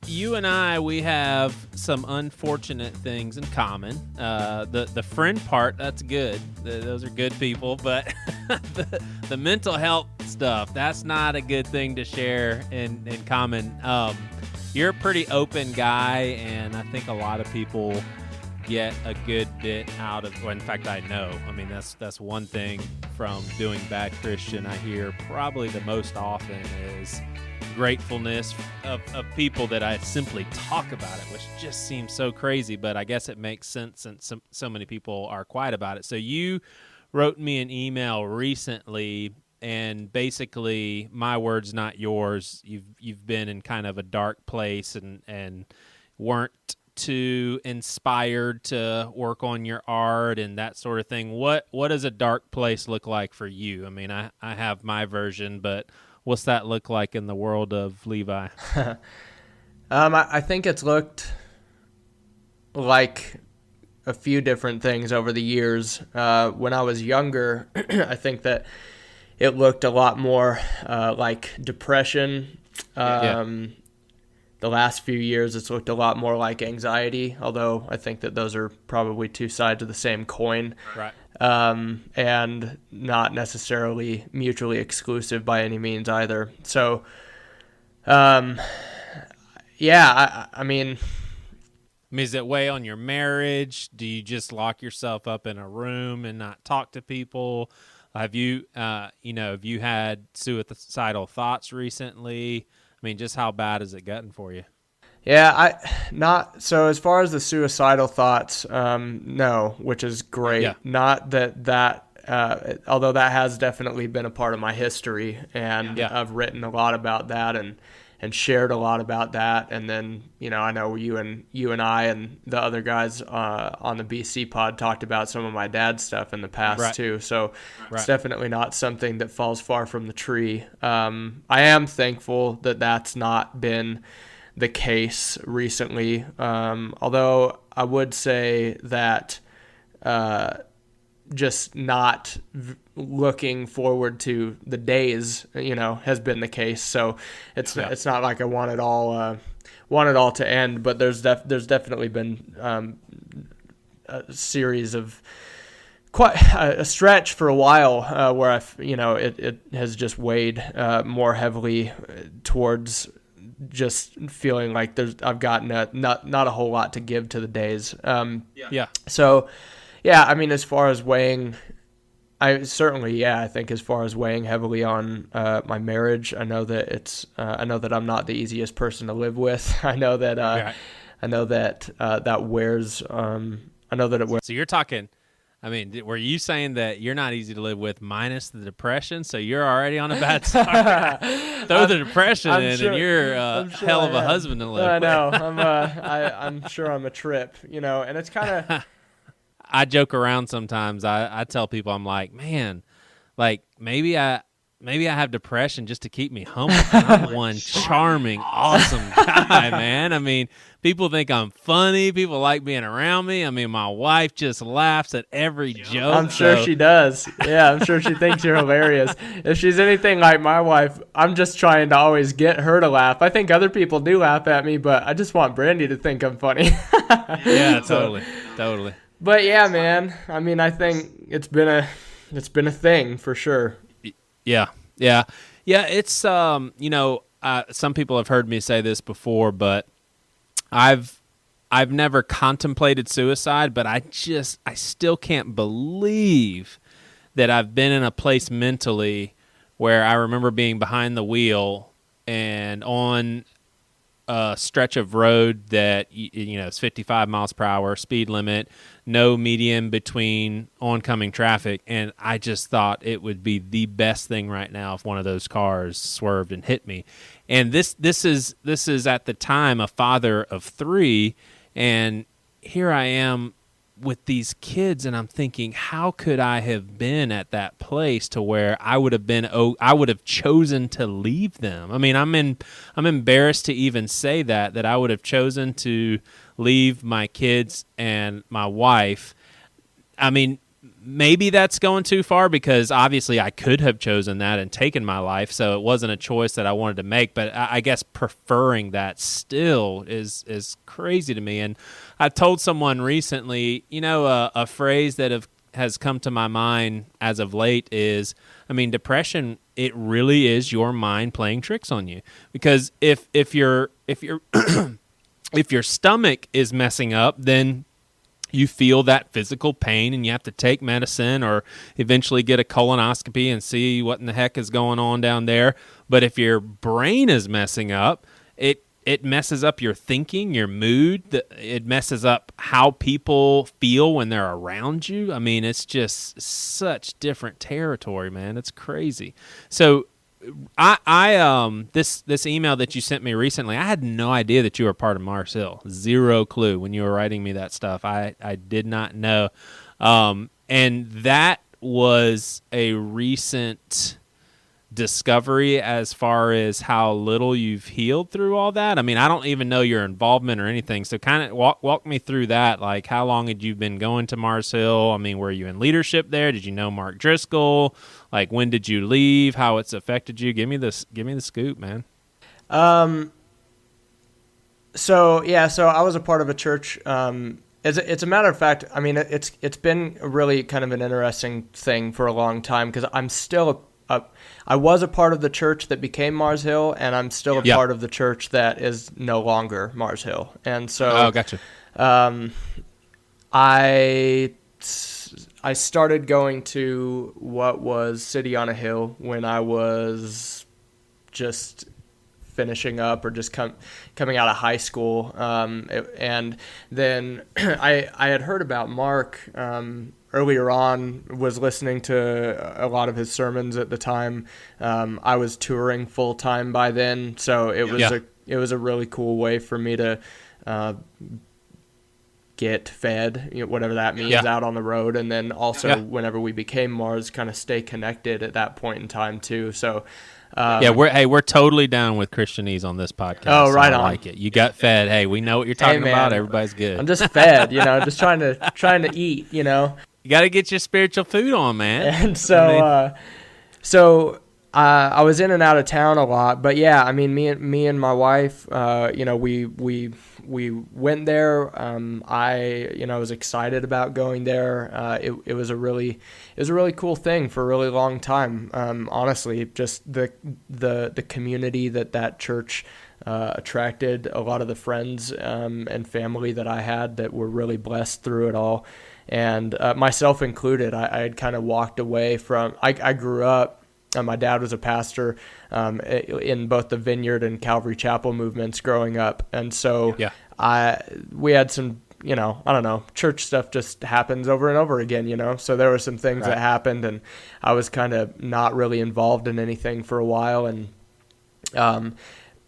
you and I, we have some unfortunate things in common. The friend part, that's good. Those are good people, but the mental health stuff, that's not a good thing to share in common. You're a pretty open guy, and I think a lot of people get a good bit out of, well, in fact, I know. I mean, that's one thing from doing Bad Christian I hear probably the most often is gratefulness of people that I simply talk about it, which just seems so crazy, but I guess it makes sense since so many people are quiet about it. So you wrote me an email recently, and basically, my words, not yours. You've been in kind of a dark place and weren't too inspired to work on your art and that sort of thing. What does a dark place look like for you? I mean, I have my version, but what's that look like in the world of Levi? I think it's looked like a few different things over the years. When I was younger, I think that it looked a lot more like depression. The last few years, it's looked a lot more like anxiety, although I think that those are probably two sides of the same coin. Right. And not necessarily mutually exclusive by any means either. So, I mean, does it weigh on your marriage? Do you just lock yourself up in a room and not talk to people? Have you had suicidal thoughts recently? I mean, just how bad has it gotten for you? Yeah, so as far as the suicidal thoughts, no, which is great. Yeah. Not that, although that has definitely been a part of my history, and I've written a lot about that and shared a lot about that. And then, I know you and I and the other guys on the BC pod talked about some of my dad's stuff in the past too. So it's definitely not something that falls far from the tree. I am thankful that that's not been the case recently. Although I would say that just not looking forward to the days, has been the case. So it's not like I want it all to end, but there's definitely been a series of quite a stretch for a while where it has just weighed more heavily towards just feeling like I've got not a whole lot to give to the days. So, I mean, as far as weighing, I think as far as weighing heavily on my marriage, I know that I'm not the easiest person to live with. I know that that wears. I know that it wears. So you're talking. I mean, were you saying that you're not easy to live with minus the depression? So you're already on a bad start. Throw the depression in, and you're a hell of a husband to live with. I know. I'm sure I'm a trip, and it's kind of. I joke around sometimes. I tell people, I'm like, man, like maybe I have depression just to keep me humble. I'm one charming, awesome guy, man. I mean, people think I'm funny. People like being around me. I mean, my wife just laughs at every joke. I'm sure she does. Yeah, I'm sure she thinks you're hilarious. If she's anything like my wife, I'm just trying to always get her to laugh. I think other people do laugh at me, but I just want Brandy to think I'm funny. Yeah, totally. But yeah, man. I mean, I think it's been a thing for sure. Yeah. It's some people have heard me say this before, but I've never contemplated suicide, but I still can't believe that I've been in a place mentally where I remember being behind the wheel and on a stretch of road that is 55 miles per hour speed limit, no median between oncoming traffic, and I just thought it would be the best thing right now if one of those cars swerved and hit me. And this is at the time a father of 3, and here I am with these kids, and I'm thinking, how could I have been at that place to where I would have chosen to leave them? I mean, I'm embarrassed to even say that I would have chosen to leave my kids and my wife. I mean, maybe that's going too far, because obviously I could have chosen that and taken my life, so it wasn't a choice that I wanted to make. But I guess preferring that still is crazy to me. And I told someone recently, a phrase that has come to my mind as of late is, depression, it really is your mind playing tricks on you. Because if your if your stomach is messing up, then you feel that physical pain and you have to take medicine or eventually get a colonoscopy and see what in the heck is going on down there. But if your brain is messing up, it messes up your thinking, your mood. It messes up how people feel when they're around you. It's just such different territory, man. It's crazy. So this email that you sent me recently, I had no idea that you were part of Mars Hill. Zero clue when you were writing me that stuff. I did not know. And that was a recent discovery as far as how little you've healed through all that. I don't even know your involvement or anything. So kind of walk me through that. Like, how long had you been going to Mars Hill? Were you in leadership there? Did you know Mark Driscoll? Like, when did you leave? How it's affected you? Give me the scoop, man. So I was a part of a church. It's a matter of fact, it's been really kind of an interesting thing for a long time, because I'm still I was a part of the church that became Mars Hill, and I'm still a part of the church that is no longer Mars Hill. And so, gotcha. I started going to what was City on a Hill when I was just finishing up or just coming out of high school. And then I had heard about Mark earlier on, was listening to a lot of his sermons at the time. I was touring full time by then, so it was a really cool way for me to get fed, whatever that means, out on the road, and then also whenever we became Mars, kind of stay connected at that point in time too. So. We're totally down with Christianese on this podcast. Oh, right on. I like it. You got fed. Hey, we know what you're talking about. Everybody's good. I'm just fed, just trying to eat, You got to get your spiritual food on, man. And so, I was in and out of town a lot, but me and my wife, we went there. I was excited about going there. It was a really cool thing for a really long time. Honestly, just the community that church attracted, a lot of the friends and family that I had that were really blessed through it all, and myself included. I had kind of walked away from. I grew up. My dad was a pastor in both the Vineyard and Calvary Chapel movements growing up. And so we had some, I don't know, church stuff just happens over and over again, So there were some things that happened, and I was kind of not really involved in anything for a while. And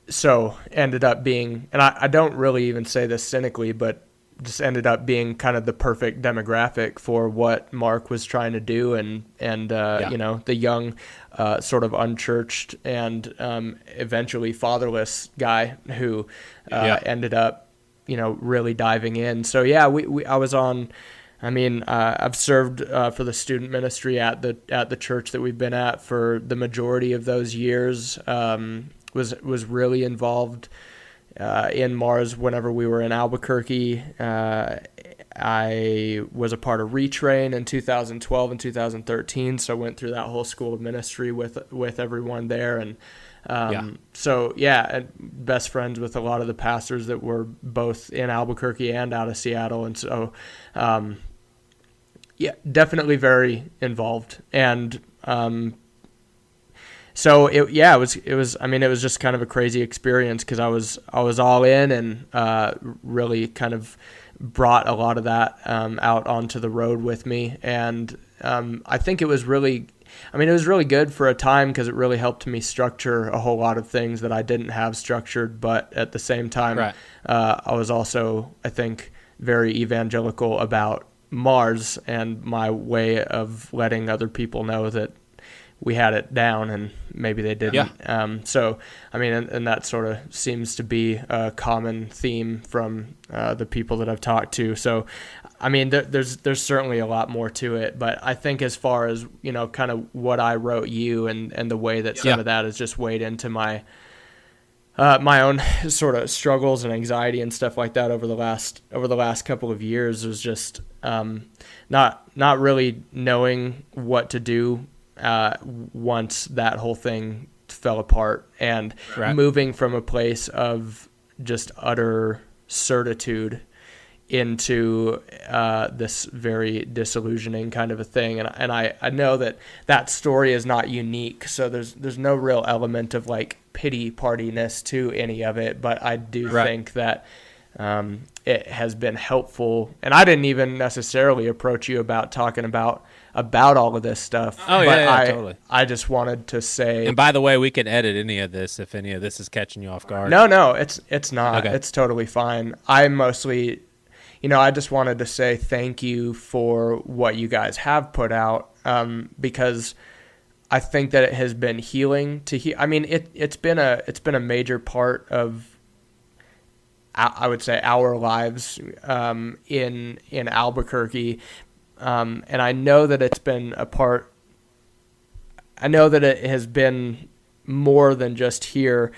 so ended up being, and I don't really even say this cynically, but just ended up being kind of the perfect demographic for what Mark was trying to do, and the young, sort of unchurched and eventually fatherless guy who ended up, really diving in. So I was on. I've served for the student ministry at the church that we've been at for the majority of those years. Was really involved in Mars whenever we were in Albuquerque. I was a part of Retrain in 2012 and 2013, so I went through that whole school of ministry with everyone there, and and best friends with a lot of the pastors that were both in Albuquerque and out of Seattle, and so definitely very involved. And so it was just kind of a crazy experience, because I was all in, and really kind of brought a lot of that out onto the road with me. And I think it was really good for a time, because it really helped me structure a whole lot of things that I didn't have structured. But at the same time, I was also, I think, very evangelical about Mars and my way of letting other people know that we had it down and maybe they didn't. So, I mean, and that sort of seems to be a common theme from the people that I've talked to. So, I mean, there's certainly a lot more to it, but I think as far as, kind of what I wrote you and the way that some of that has just weighed into my own sort of struggles and anxiety and stuff like that over the last couple of years was just not really knowing what to do once that whole thing fell apart, and moving from a place of just utter certitude into this very disillusioning kind of a thing. And I know that story is not unique, so there's no real element of like pity partiness to any of it, but I do think that it has been helpful. And I didn't even necessarily approach you about talking about all of this stuff. Oh, but totally. I just wanted to say. And by the way, we can edit any of this if any of this is catching you off guard. No, it's not. Okay. It's totally fine. I mostly, I just wanted to say thank you for what you guys have put out, because I think that it has been healing to hear. I mean, it's been a major part of, I would say, our lives in Albuquerque, and I know that it's been a part. I know that it has been more than just here.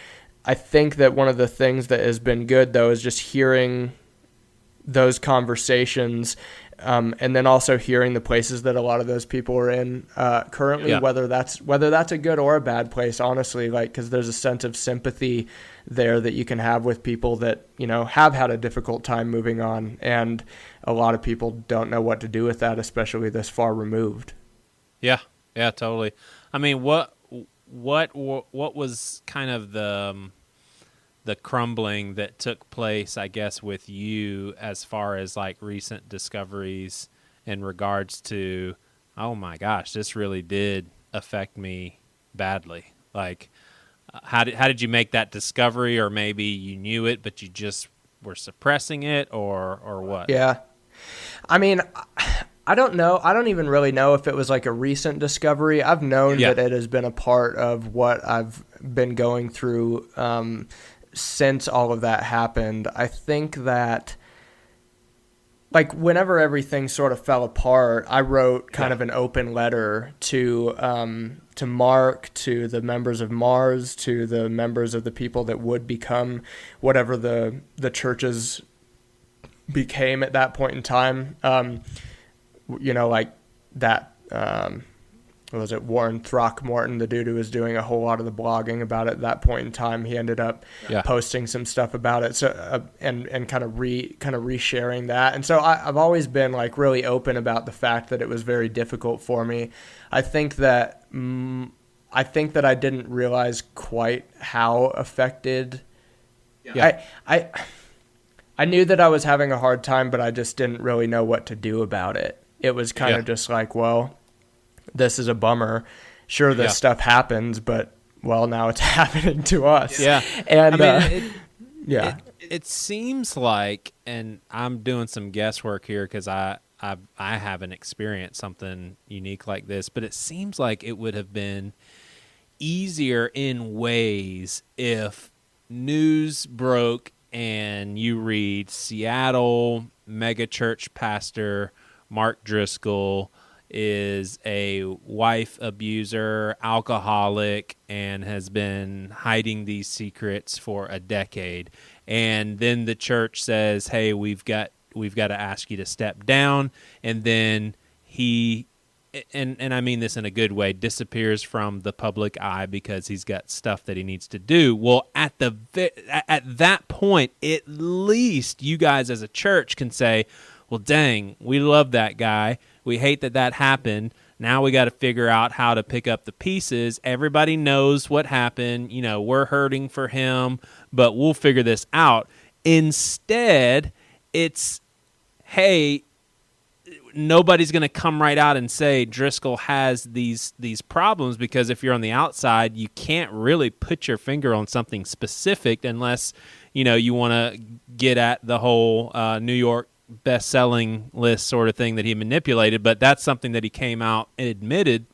I think that one of the things that has been good, though, is just hearing those conversations, and then also hearing the places that a lot of those people are in currently, whether that's a good or a bad place, honestly, like, because there's a sense of sympathy there that you can have with people that, have had a difficult time moving on, and a lot of people don't know what to do with that, especially this far removed. Yeah, totally. I mean, what was kind of the crumbling that took place, I guess, with you as far as like recent discoveries in regards to, oh my gosh, this really did affect me badly. Like, how did you make that discovery? Or maybe you knew it, but you just were suppressing it, or what? Yeah. I mean, I don't know. I don't even really know if it was like a recent discovery. I've known that it has been a part of what I've been going through since all of that happened. I think that, like, whenever everything sort of fell apart, I wrote kind of an open letter to Mark, to the members of Mars, to the members of the people that would become whatever the churches became at that point in time. Like that, what was it, Warren Throckmorton, the dude who was doing a whole lot of the blogging about it at that point in time. He ended up posting some stuff about it, so and kind of resharing that. And so I've always been like really open about the fact that it was very difficult for me. I think that I didn't realize quite how affected. I knew that I was having a hard time, but I just didn't really know what to do about it. It was kind of just like, well, this is a bummer. Sure, this stuff happens, but, well, now it's happening to us. Yeah. And, I mean, it seems like, and I'm doing some guesswork here because I haven't experienced something unique like this, but it seems like it would have been easier in ways if news broke and you read Seattle megachurch pastor Mark Driscoll is a wife abuser, alcoholic, and has been hiding these secrets for a decade. And then the church says, "Hey, we've got to ask you to step down." And then he, and I mean this in a good way, disappears from the public eye because he's got stuff that he needs to do. Well, at that point, at least you guys as a church can say, "Well, dang, we love that guy. We hate that happened. Now we got to figure out how to pick up the pieces. Everybody knows what happened. We're hurting for him, but we'll figure this out." Instead, it's, hey, nobody's going to come right out and say Driscoll has these problems, because if you're on the outside, you can't really put your finger on something specific unless, you want to get at the whole New York best-selling list sort of thing that he manipulated. But that's something that he came out and admitted.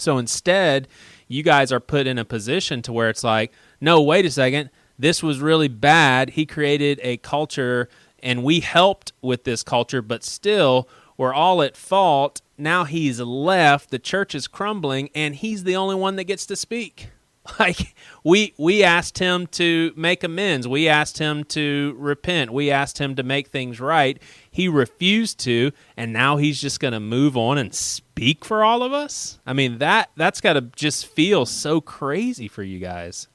So instead, you guys are put in a position to where it's like, no, wait a second, this was really bad. He created a culture, and we helped with this culture, but still, we're all at fault. Now he's left, the church is crumbling, and he's the only one that gets to speak. Like, we asked him to make amends. We asked him to repent. We asked him to make things right. He refused to, and now he's just going to move on and speak for all of us? I mean, that's got to just feel so crazy for you guys.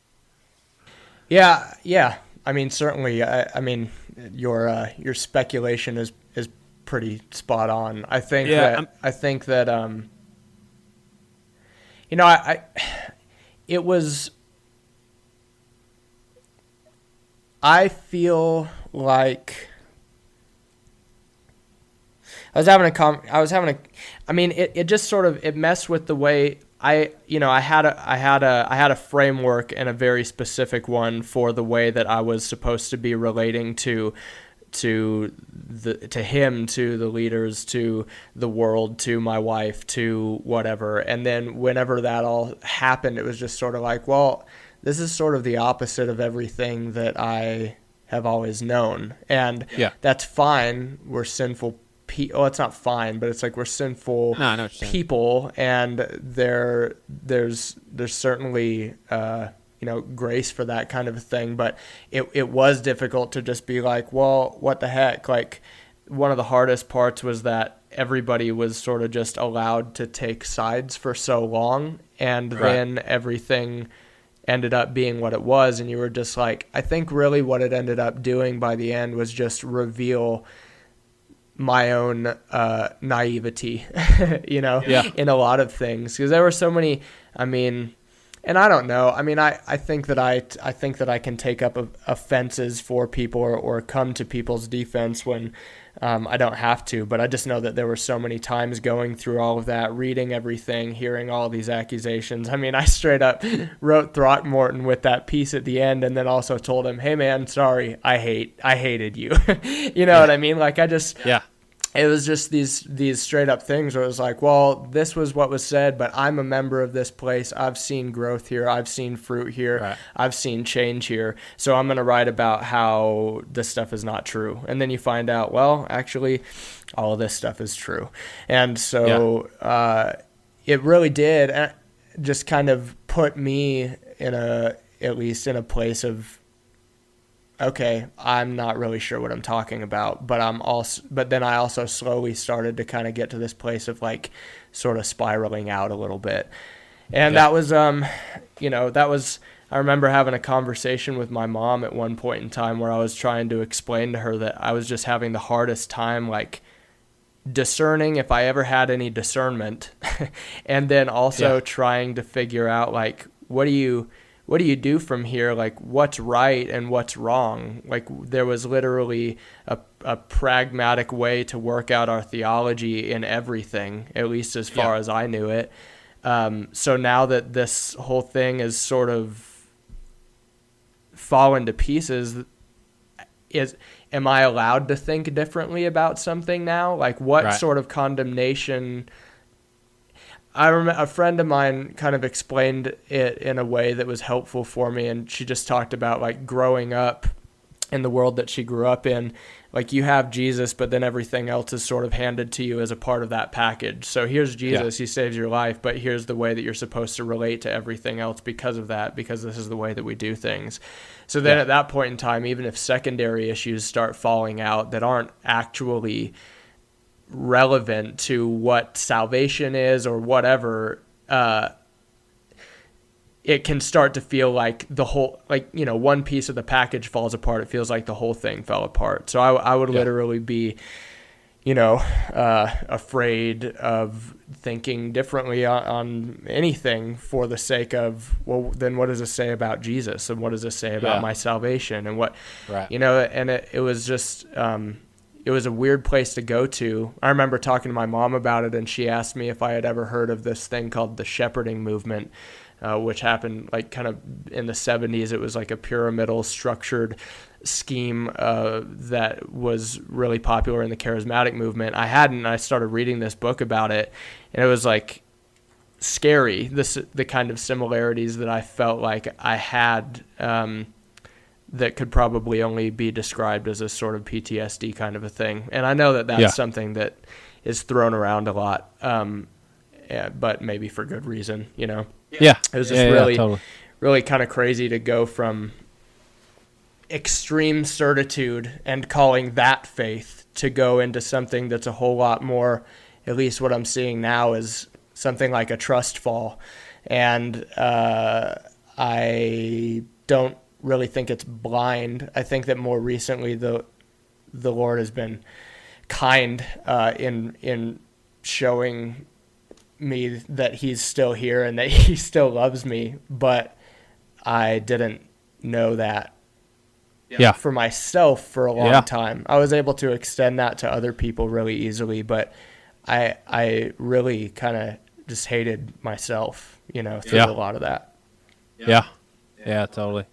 Yeah. I mean, certainly. I mean, your speculation is pretty spot on. I think that it was. I feel like I mean, it just sort of, it messed with the way I had a framework, and a very specific one for the way that I was supposed to be relating to him, to the leaders, to the world, to my wife, to whatever. And then whenever that all happened, it was just sort of like, well, this is sort of the opposite of everything that I have always known. And that's fine. We're sinful people. Oh, it's not fine, but it's like we're sinful people, and there's certainly grace for that kind of a thing. But it was difficult to just be like, well, what the heck? Like, one of the hardest parts was that everybody was sort of just allowed to take sides for so long, and then everything ended up being what it was, and you were just like, I think really what it ended up doing by the end was just reveal my own naivety, in a lot of things, because there were so many. I mean, and I don't know. I mean, I think that I can take up offenses for people or come to people's defense when I don't have to. But I just know that there were so many times going through all of that, reading everything, hearing all these accusations. I mean, I straight up wrote Throckmorton with that piece at the end, and then also told him, "Hey, man, sorry, I hated you." You know what I mean? Like, it was just these straight up things where it was like, well, this was what was said, but I'm a member of this place. I've seen growth here. I've seen fruit here. Right. I've seen change here. So I'm going to write about how this stuff is not true. And then you find out, well, actually, all of this stuff is true. And so it really did just kind of put me at least in a place of, okay, I'm not really sure what I'm talking about, but then I also slowly started to kind of get to this place of like sort of spiraling out a little bit. And that was, I remember having a conversation with my mom at one point in time where I was trying to explain to her that I was just having the hardest time, like, discerning if I ever had any discernment, and then also trying to figure out, like, what do you do from here? Like, what's right and what's wrong? Like, there was literally a pragmatic way to work out our theology in everything, at least as far as I knew it. So now that this whole thing is sort of fallen to pieces, am I allowed to think differently about something now? Like, what sort of condemnation? I remember a friend of mine kind of explained it in a way that was helpful for me, and she just talked about, like, growing up in the world that she grew up in. Like, you have Jesus, but then everything else is sort of handed to you as a part of that package. So here's Jesus, he saves your life, but here's the way that you're supposed to relate to everything else because of that, because this is the way that we do things. So then at that point in time, even if secondary issues start falling out that aren't actually relevant to what salvation is or whatever, it can start to feel like the whole, like, one piece of the package falls apart. It feels like the whole thing fell apart. So I would literally be, afraid of thinking differently on anything for the sake of, well, then what does it say about Jesus? And what does it say about my salvation? And what, and it was just, it was a weird place to go to. I remember talking to my mom about it, and she asked me if I had ever heard of this thing called the shepherding movement, which happened like kind of in the 70s. It was like a pyramidal structured scheme that was really popular in the charismatic movement. I hadn't. I started reading this book about it, and it was like, scary, the kind of similarities that I felt like I had that could probably only be described as a sort of PTSD kind of a thing. And I know that that's something that is thrown around a lot, but maybe for good reason, you know? Yeah. It was just really kind of crazy to go from extreme certitude and calling that faith to go into something that's a whole lot more, at least what I'm seeing now, is something like a trust fall. And I don't really think it's blind. I think that more recently the Lord has been kind in showing me that he's still here and that he still loves me, but I didn't know that for myself for a long time. I was able to extend that to other people really easily, but I really kind of just hated myself, you know, through a lot of that. Yeah, totally.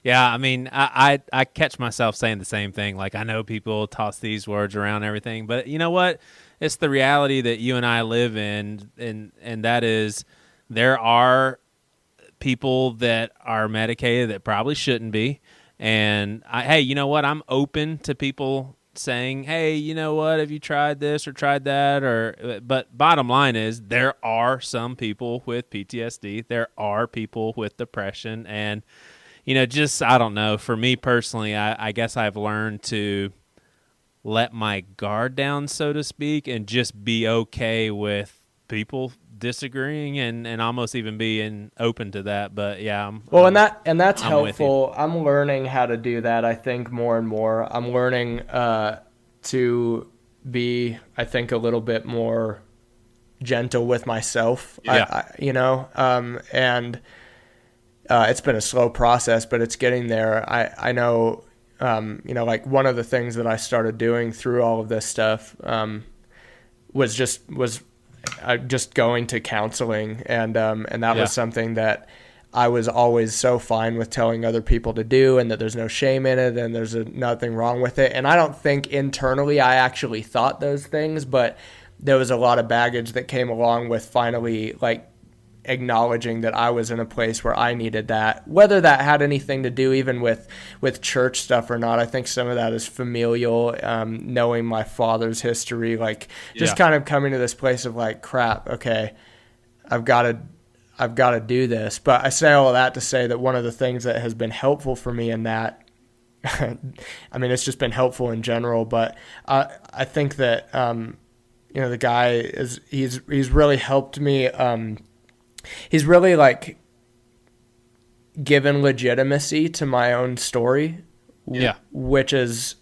Yeah, I mean, I catch myself saying the same thing. Like, I know people toss these words around and everything, but you know what? It's the reality that you and I live in, and that is there are people that are medicated that probably shouldn't be. And, hey, you know what? I'm open to people saying, hey, you know what? Have you tried this or tried that? But bottom line is there are some people with PTSD. There are people with depression. And, you know, just, I don't know. For me personally, I guess I've learned to let my guard down, so to speak, and just be okay with people disagreeing and almost even being open to that. But yeah, that's helpful. I'm learning how to do that. I think more and more I'm learning to be, I think, a little bit more gentle with myself. And it's been a slow process, but it's getting there. I know, like one of the things that I started doing through all of this stuff was just going to counseling, and that was something that I was always so fine with telling other people to do, and that there's no shame in it, and there's nothing wrong with it. And I don't think internally I actually thought those things, but there was a lot of baggage that came along with finally like acknowledging that I was in a place where I needed that. Whether that had anything to do even with church stuff or not, I think some of that is familial, knowing my father's history, like just kind of coming to this place of like, crap, okay, I've got to do this. But I say all of that to say that one of the things that has been helpful for me in that, I mean, it's just been helpful in general, but I think that, the guy he's really helped me. He's really like given legitimacy to my own story, which is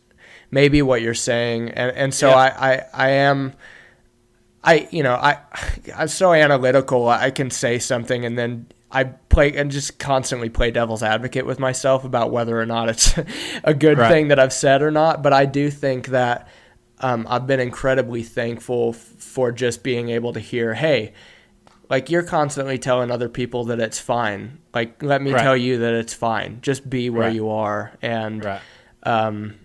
maybe what you're saying. And so I'm so analytical. I can say something and then I play and just constantly play devil's advocate with myself about whether or not it's a good thing that I've said or not. But I do think that I've been incredibly thankful for just being able to hear, hey, like, you're constantly telling other people that it's fine. Like, let me tell you that it's fine. Just be where you are. And, I'm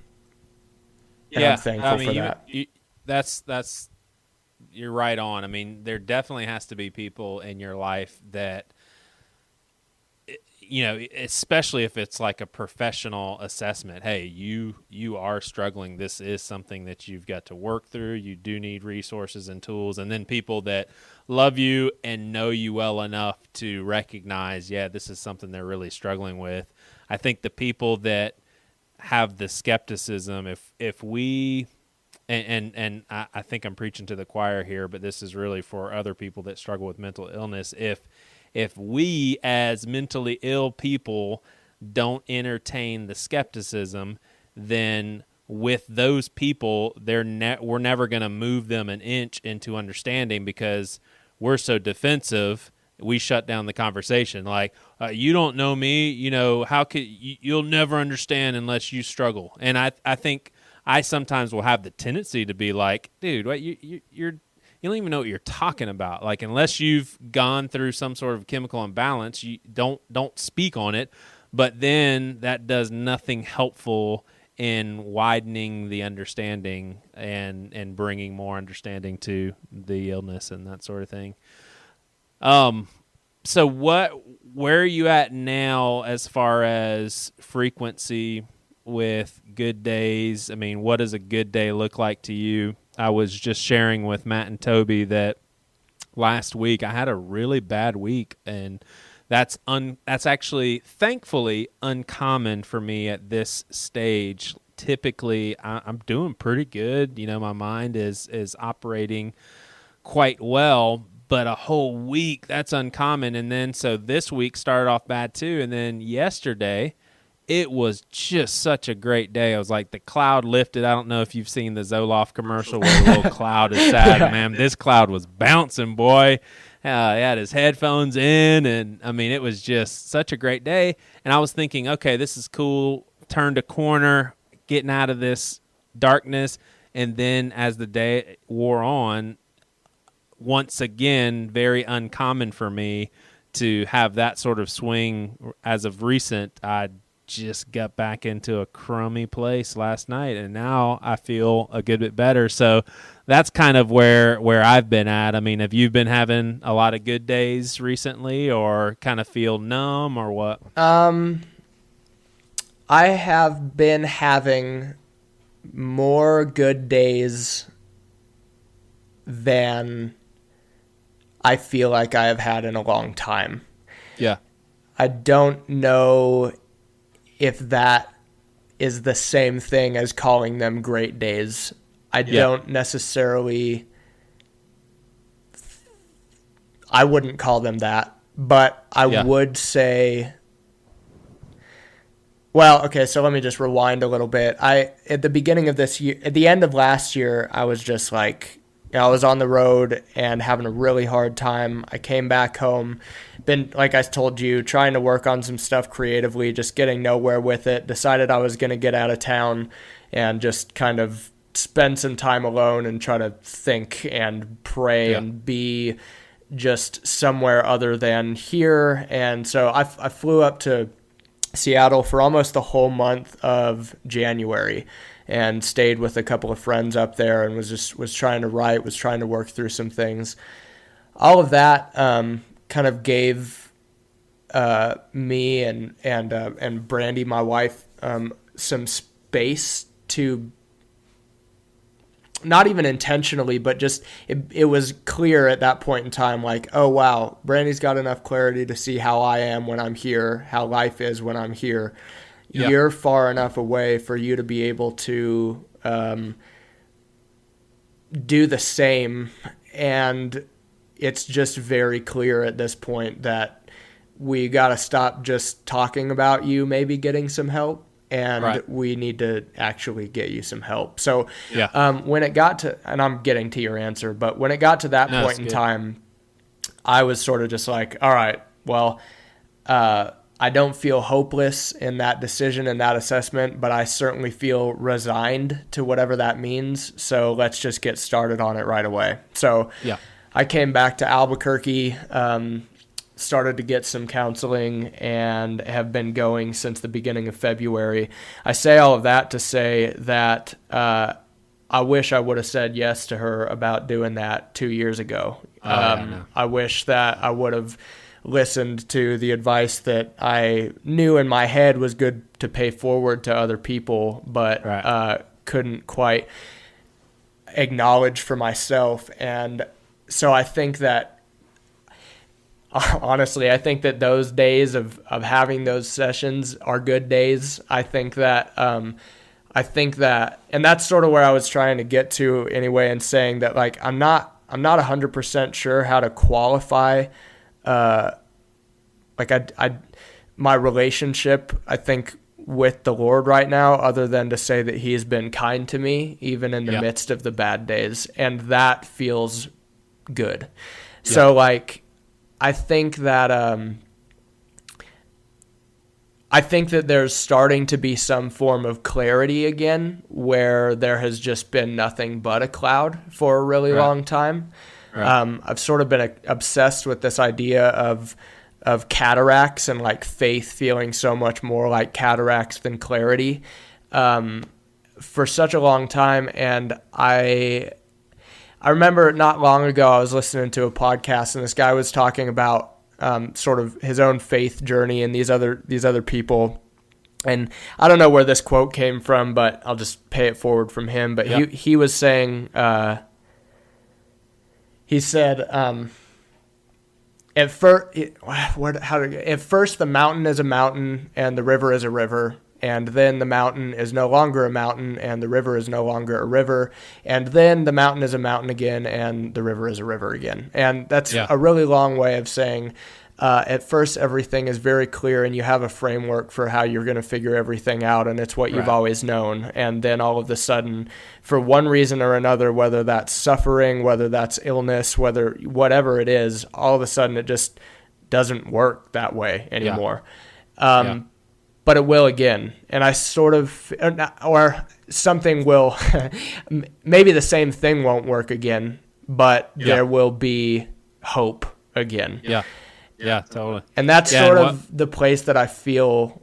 thankful for that. That's you're right on. I mean, there definitely has to be people in your life that, you know, especially if it's like a professional assessment. Hey, you are struggling. This is something that you've got to work through. You do need resources and tools. And then people that love you and know you well enough to recognize, this is something they're really struggling with. I think the people that have the skepticism, if we, and I think I'm preaching to the choir here, but this is really for other people that struggle with mental illness. If we as mentally ill people don't entertain the skepticism, then with those people, we're never going to move them an inch into understanding because we're so defensive. We shut down the conversation. Like, you don't know me, you know, how could you'll never understand unless you struggle. And I think I sometimes will have the tendency to be like, dude, what you don't even know what you're talking about. Like, unless you've gone through some sort of chemical imbalance, you don't speak on it. But then that does nothing helpful in widening the understanding and bringing more understanding to the illness and that sort of thing. So where are you at now as far as frequency with good days? I mean, what does a good day look like to you? I was just sharing with Matt and Toby that last week I had a really bad week, and that's actually thankfully uncommon for me at this stage. Typically, I'm doing pretty good. You know, my mind is operating quite well, but a whole week, that's uncommon. And then so this week started off bad too, and then yesterday it was just such a great day. I was like, the cloud lifted. I don't know if you've seen the Zoloft commercial where the little cloud is sad. Man, this cloud was bouncing, boy. He had his headphones in, and I mean, it was just such a great day. And I was thinking, okay, this is cool. Turned a corner, getting out of this darkness. And then as the day wore on, once again, very uncommon for me to have that sort of swing. As of recent, I just got back into a crummy place last night, and now I feel a good bit better. So that's kind of where I've been at. I mean, have you been having a lot of good days recently, or kind of feel numb, or what? I have been having more good days than I feel like I have had in a long time. Yeah. I don't know if that is the same thing as calling them great days. I don't necessarily, I wouldn't call them that, but I would say, well, okay, so let me just rewind a little bit. At the beginning of this year, at the end of last year, I was just like, I was on the road and having a really hard time. I came back home, been, like I told you, trying to work on some stuff creatively, just getting nowhere with it. Decided I was going to get out of town and just kind of spend some time alone and try to think and pray and be just somewhere other than here. And so I flew up to Seattle for almost the whole month of January, and stayed with a couple of friends up there, and was trying to write, was trying to work through some things. All of that kind of gave me and Brandy, my wife, some space to, not even intentionally, but just it was clear at that point in time, like, oh wow, Brandy's got enough clarity to see how I am when I'm here, how life is when I'm here. You're far enough away for you to be able to do the same. And it's just very clear at this point that we got to stop just talking about you maybe getting some help, and we need to actually get you some help. So when it got to, and I'm getting to your answer, but when it got to that point in time, I was sort of just like, all right, well, I don't feel hopeless in that decision and that assessment, but I certainly feel resigned to whatever that means. So let's just get started on it right away. So I came back to Albuquerque, started to get some counseling, and have been going since the beginning of February. I say all of that to say that I wish I would have said yes to her about doing that 2 years ago. I wish that I would have listened to the advice that I knew in my head was good to pay forward to other people, but couldn't quite acknowledge for myself. And so I think that, honestly, I think that those days of having those sessions are good days. I think that, and that's sort of where I was trying to get to anyway, and saying that, like, I'm not 100% sure how to qualify my relationship, I think, with the Lord right now, other than to say that He's been kind to me even in the midst of the bad days, and that feels good. So like, I think that there's starting to be some form of clarity again, where there has just been nothing but a cloud for a really long time. I've sort of been obsessed with this idea of cataracts, and like faith feeling so much more like cataracts than clarity for such a long time. And I I remember not long ago I was listening to a podcast, and this guy was talking about sort of his own faith journey and these other people. And I don't know where this quote came from, but I'll just pay it forward from him. But he was saying, he said, at first the mountain is a mountain and the river is a river, and then the mountain is no longer a mountain and the river is no longer a river, and then the mountain is a mountain again and the river is a river again. And that's a really long way of saying, at first everything is very clear and you have a framework for how you're going to figure everything out, and it's what you've always known. And then all of a sudden, for one reason or another, whether that's suffering, whether that's illness, whatever it is, all of a sudden it just doesn't work that way anymore. But it will again. And I sort of, or something will, maybe the same thing won't work again, but there will be hope again. Yeah, totally. And that's sort of the place that I feel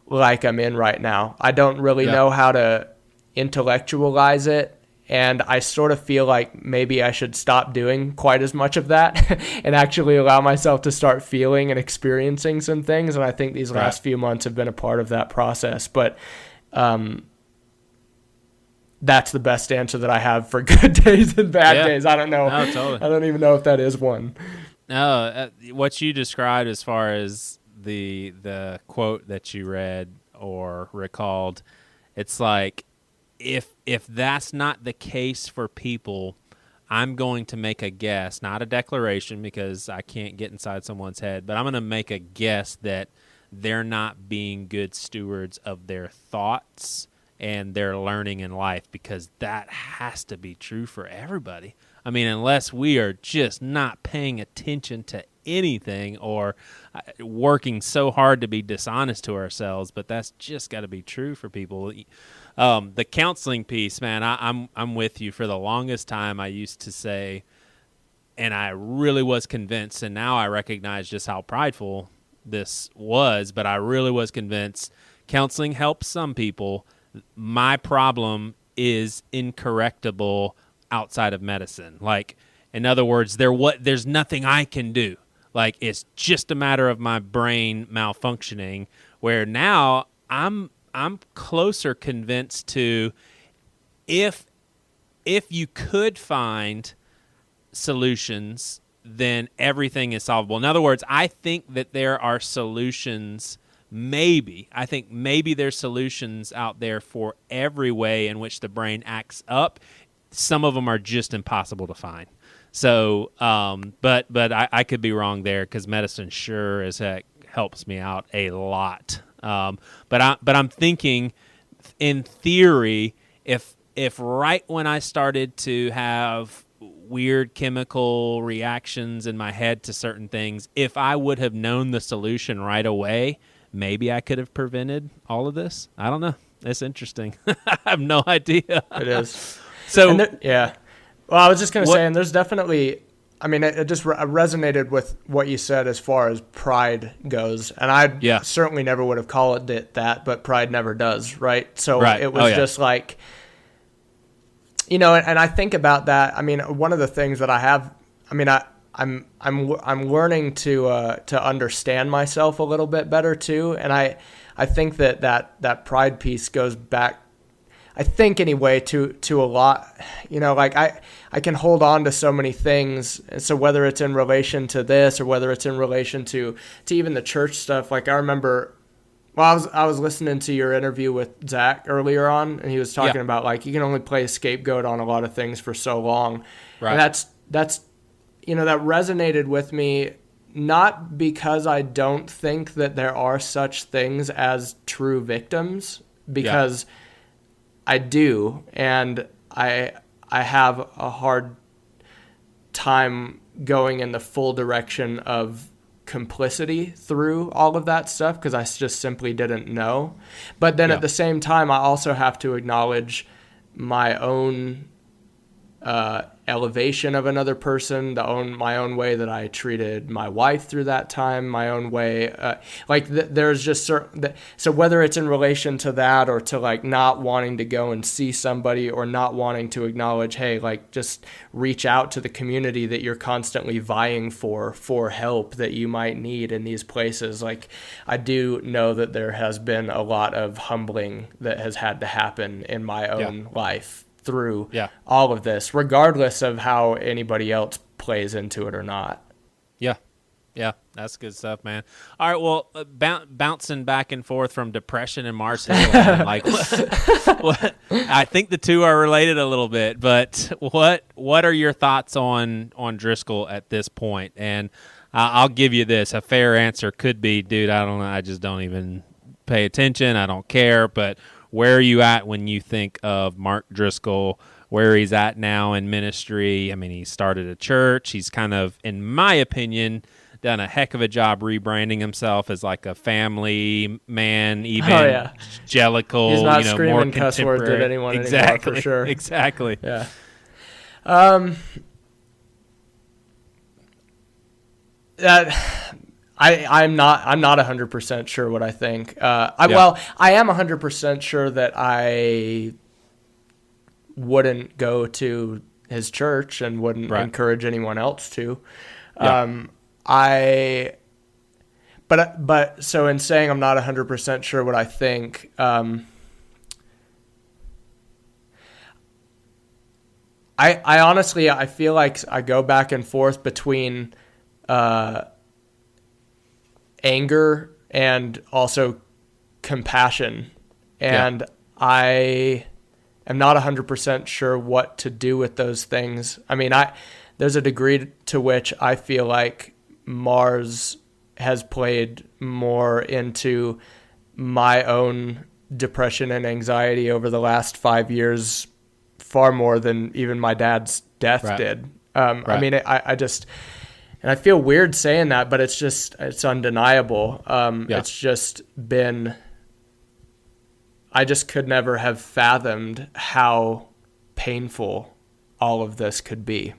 like I'm in right now. I don't really know how to intellectualize it, and I sort of feel like maybe I should stop doing quite as much of that and actually allow myself to start feeling and experiencing some things. And I think these last few months have been a part of that process. But that's the best answer that I have for good days and bad days. I don't know. No, totally. I don't even know if that is one. No, what you described as far as the quote that you read or recalled, it's like if that's not the case for people, I'm going to make a guess, not a declaration because I can't get inside someone's head, but I'm going to make a guess that they're not being good stewards of their thoughts and their learning in life, because that has to be true for everybody. I mean, unless we are just not paying attention to anything or working so hard to be dishonest to ourselves, but that's just got to be true for people. The counseling piece, man, I'm with you. For the longest time, I used to say, and I really was convinced, and now I recognize just how prideful this was, but I really was convinced counseling helps some people. My problem is incorrectable outside of medicine. Like, in other words, there's nothing I can do. Like, it's just a matter of my brain malfunctioning, where now I'm closer convinced to if you could find solutions, then everything is solvable. In other words, I think that there are solutions. I think maybe there's solutions out there for every way in which the brain acts up. Some of them are just impossible to find. So, but I could be wrong there, because medicine sure as heck helps me out a lot. But I'm thinking, in theory, if right when I started to have weird chemical reactions in my head to certain things, if I would have known the solution right away, maybe I could have prevented all of this. I don't know. It's interesting. I have no idea. It is. So Well, I was just going to say, and there's definitely, I mean, it just resonated with what you said as far as pride goes. And I certainly never would have called it that, but pride never does, right? So it was just like, you know, and I think about that. I mean, one of the things that I have, I mean, I'm learning to understand myself a little bit better too. And I think that pride piece goes back, I think anyway, to a lot, you know, like I can hold on to so many things. So whether it's in relation to this or whether it's in relation to even the church stuff, like I remember, well, I was listening to your interview with Zach earlier on, and he was talking about like you can only play a scapegoat on a lot of things for so long. Right. And that's, you know, that resonated with me, not because I don't think that there are such things as true victims, because I do, and I have a hard time going in the full direction of complicity through all of that stuff, because I just simply didn't know. But then at the same time, I also have to acknowledge my own elevation of another person, my own way that I treated my wife through that time, my own way, there's just certain, so whether it's in relation to that or to like not wanting to go and see somebody or not wanting to acknowledge, hey, like just reach out to the community that you're constantly vying for help that you might need in these places. Like I do know that there has been a lot of humbling that has had to happen in my own life through all of this, regardless of how anybody else plays into it or not. Yeah, that's good stuff, man. All right, well, bouncing back and forth from depression and Mars Hill, like, I think the two are related a little bit, but what are your thoughts on Driscoll at this point? And I'll give you this: a fair answer could be, dude, I don't know, I just don't even pay attention, I don't care, but where are you at when you think of Mark Driscoll, where he's at now in ministry? I mean, he started a church. He's kind of, in my opinion, done a heck of a job rebranding himself as like a family man, evangelical, He's not screaming more cuss words at anyone anymore, for sure. Exactly. Yeah. I'm not 100% sure what I think. Well, I am 100% sure that I wouldn't go to his church and wouldn't encourage anyone else to. But so in saying I'm not 100% sure what I think, I honestly, I feel like I go back and forth between anger and also compassion. And I am not 100% sure what to do with those things. I mean, there's a degree to which I feel like Mars has played more into my own depression and anxiety over the last 5 years, far more than even my dad's death did. I mean, I just... And I feel weird saying that, but it's undeniable. It's just been, I just could never have fathomed how painful all of this could be.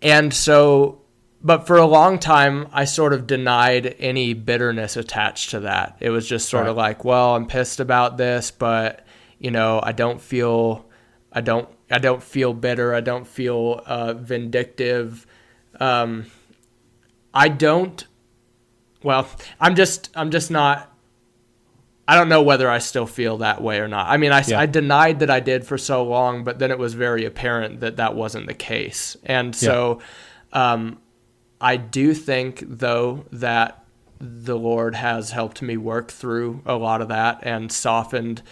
And so, but for a long time, I sort of denied any bitterness attached to that. It was just sort of like, well, I'm pissed about this, but, I don't feel bitter. I don't feel vindictive. I'm just not, I don't know whether I still feel that way or not. I mean, I denied that I did for so long, but then it was very apparent that wasn't the case. And so I do think, though, that the Lord has helped me work through a lot of that and softened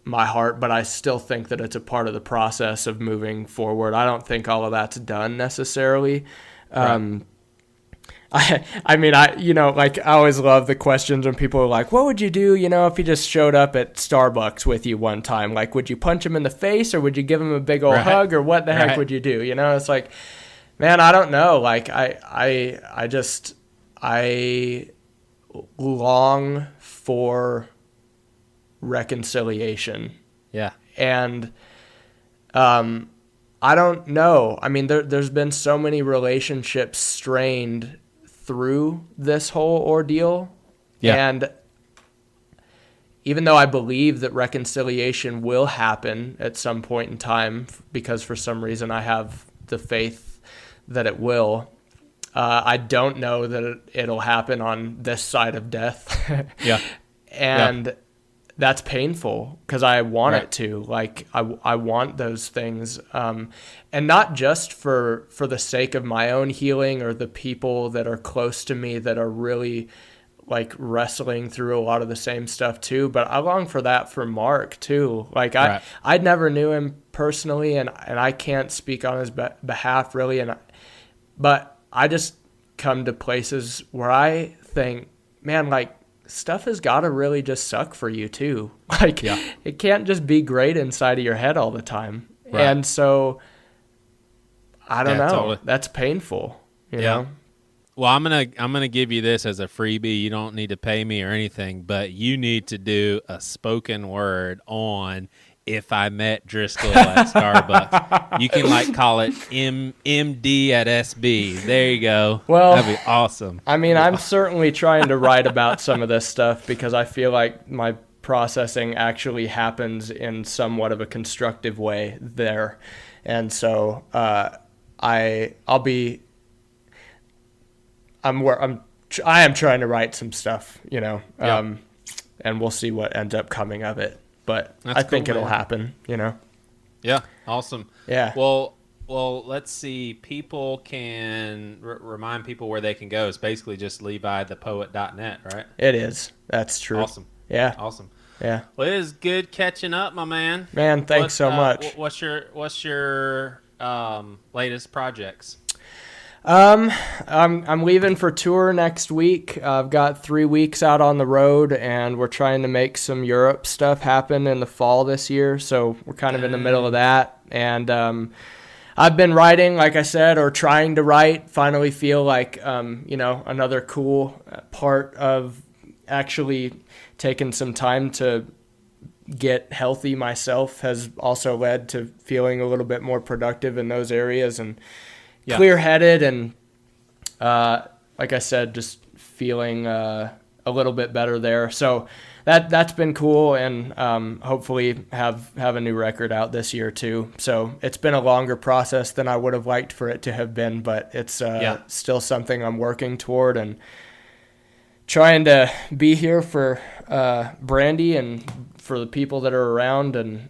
my heart, but I still think that it's a part of the process of moving forward. I don't think all of that's done necessarily. I always love the questions when people are like, what would you do, if he just showed up at Starbucks with you one time? Like, would you punch him in the face, or would you give him a big old hug, or what the heck would you do? It's like, man, I don't know. Like, I long for reconciliation. And I don't know. I mean, there's been so many relationships strained through this whole ordeal. And even though I believe that reconciliation will happen at some point in time, because for some reason I have the faith that it will, I don't know that it'll happen on this side of death. And that's painful because I want it to. Like, I want those things, and not just for the sake of my own healing or the people that are close to me that are really like wrestling through a lot of the same stuff too. But I long for that for Mark too. Like I never knew him personally, and I can't speak on his behalf really. But I just come to places where I think, man, like, stuff has got to really just suck for you too. Like, it can't just be great inside of your head all the time. And so I don't know. Totally. That's painful, you know? Well, I'm gonna give you this as a freebie. You don't need to pay me or anything, but you need to do a spoken word on if I met Driscoll at Starbucks. You can like call it MD at SB. There you go. Well, that'd be awesome. I mean, I'm certainly trying to write about some of this stuff because I feel like my processing actually happens in somewhat of a constructive way there. And so I am trying to write some stuff, you know, and we'll see what ends up coming of it. But I think it'll happen, you know. Yeah, awesome. Yeah. Well, let's see. People can remind people where they can go. It's basically just levithepoet.net, right? It is. That's true. Awesome. Yeah. Awesome. Yeah. Well, it is good catching up, my man. Man, thanks so much. What's your latest projects? I'm leaving for tour next week. I've got 3 weeks out on the road, and we're trying to make some Europe stuff happen in the fall this year. So we're kind of in the middle of that. And I've been writing, like I said, or trying to write. Finally feel like you know, another cool part of actually taking some time to get healthy myself has also led to feeling a little bit more productive in those areas and clear-headed, and like I said, just feeling a little bit better there. So that's been cool, and hopefully have a new record out this year too. So it's been a longer process than I would have liked for it to have been, but it's still something I'm working toward and trying to be here for Brandy and for the people that are around, and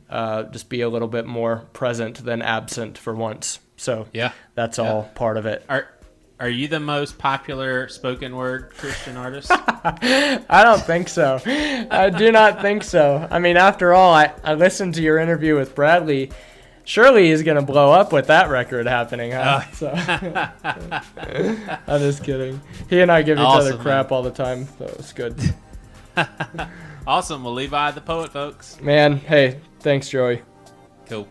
just be a little bit more present than absent for once. So that's all part of it. Are you the most popular spoken word Christian artist? I don't think so. I do not think so. I mean, after all, I listened to your interview with Bradley. Surely he's going to blow up with that record happening, huh? So I'm just kidding. He and I give each other crap all the time, so it's good. Awesome. Well, Levi the Poet, folks. Man, hey, thanks, Joey. Cool.